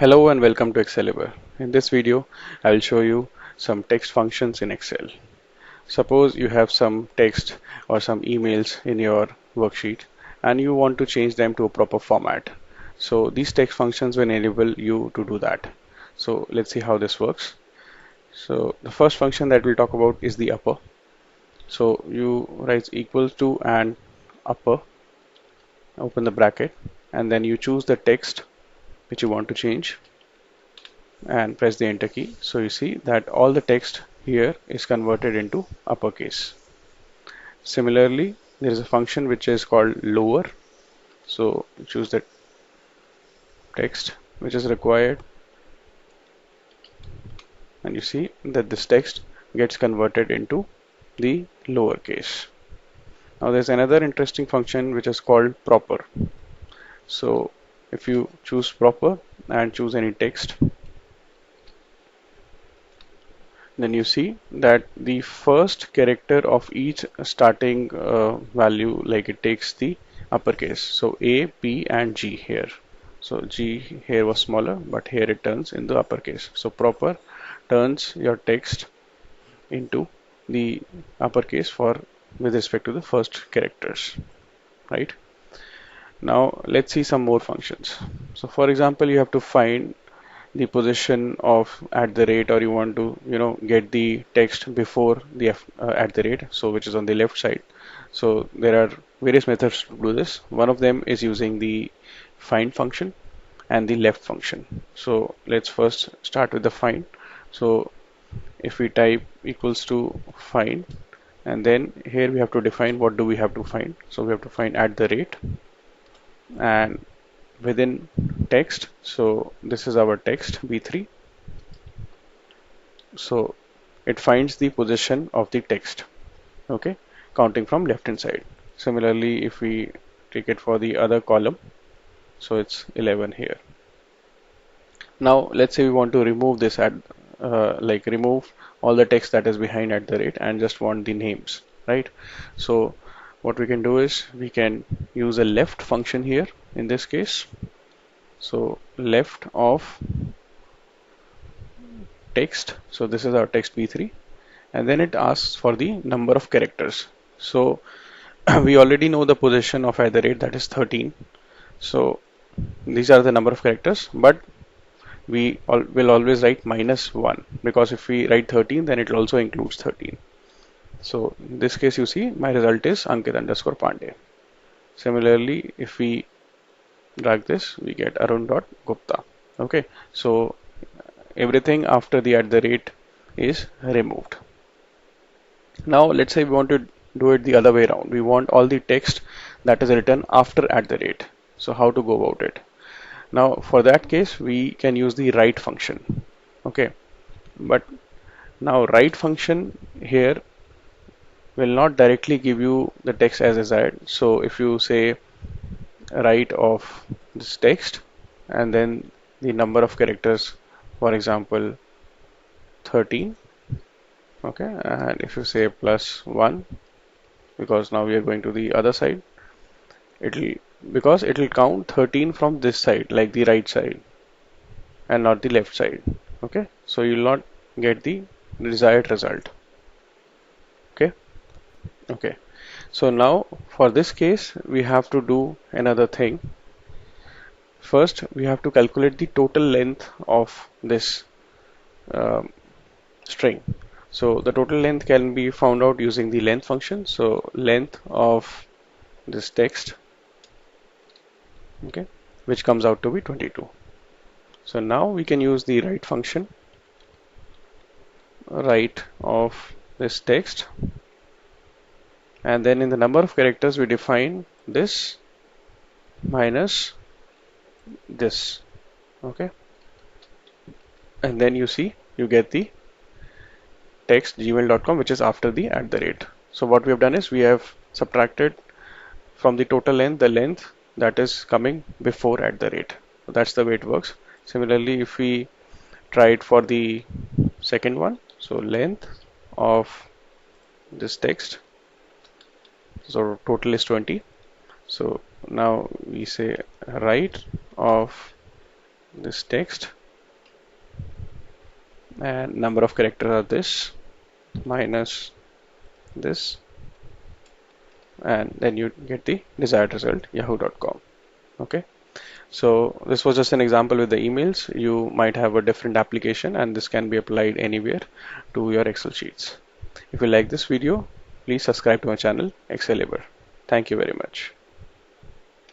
Hello and welcome to Excalibur. In this video, I will show you some text functions in Excel. Suppose you have some text or some emails in your worksheet and you want to change them to a proper format. So these text functions will enable you to do that. So let's see how this works. So the first function that we'll talk about is the upper. So you write equals to and upper, open the bracket, and then you choose the text which you want to change and press the enter key. So you see that all the text here is converted into uppercase. Similarly, there is a function which is called lower. So you choose the text which is required and you see that this text gets converted into the lowercase. Now there's another interesting function which is called proper. So if you choose proper and choose any text, then you see that the first character of each starting value, like it takes the uppercase. So A, P and G here. So G here was smaller, but here it turns into uppercase. So proper turns your text into the uppercase for with respect to the first characters, right? Now let's see some more functions. So for example, you have to find the position of at the rate, or you want to get the text before the at the rate, so which is on the left side. So there are various methods to do this. One of them is using the find function and the left function. So let's first start with the find. So if we type equals to find, and then here we have to define what do we have to find. So we have to find at the rate and within text. So this is our text B3. So it finds the position of the text, okay, counting from left hand side. Similarly, if we take it for the other column, so it's 11 here. Now let's say we want to remove this like remove all the text that is behind at the rate and just want the names, right? So what we can do is we can use a left function here in this case. So left of text, so this is our text B3, and then it asks for the number of characters. So we already know the position of at the rate, that is 13. So these are the number of characters, but we will always write -1, because if we write 13 then it also includes 13. So in this case you see my result is Ankit underscore Pandey. Similarly, if we drag this, we get Arun.Gupta. Okay, so everything after the at the rate is removed. Now let's say we want to do it the other way around. We want all the text that is written after at the rate. So how to go about it? Now for that case we can use the write function. Okay, but now write function here will not directly give you the text as desired. So if you say write of this text and then the number of characters, for example 13, okay, and if you say +1, because now we are going to the other side, it'll because it'll count 13 from this side, like the right side, and not the left side. Okay, so you'll not get the desired result. Okay, okay. So now for this case we have to do another thing. First we have to calculate the total length of this um, string. So the total length can be found out using the length function. So length of this text, okay, which comes out to be 22. So now we can use the write function, write of this text, and then in the number of characters we define this minus this, okay, and then you see you get the text gmail.com, which is after the at the rate. So what we have done is we have subtracted from the total length the length that is coming before at the rate. So that's the way it works. Similarly, if we try it for the second one, so length of this text, so total is 20. So now we say write of this text, and number of characters are this minus this, and then you get the desired result, yahoo.com. Okay, so this was just an example with the emails. You might have a different application, and this can be applied anywhere to your Excel sheets. If you like this video, please subscribe to my channel, Excalibur. Thank you very much.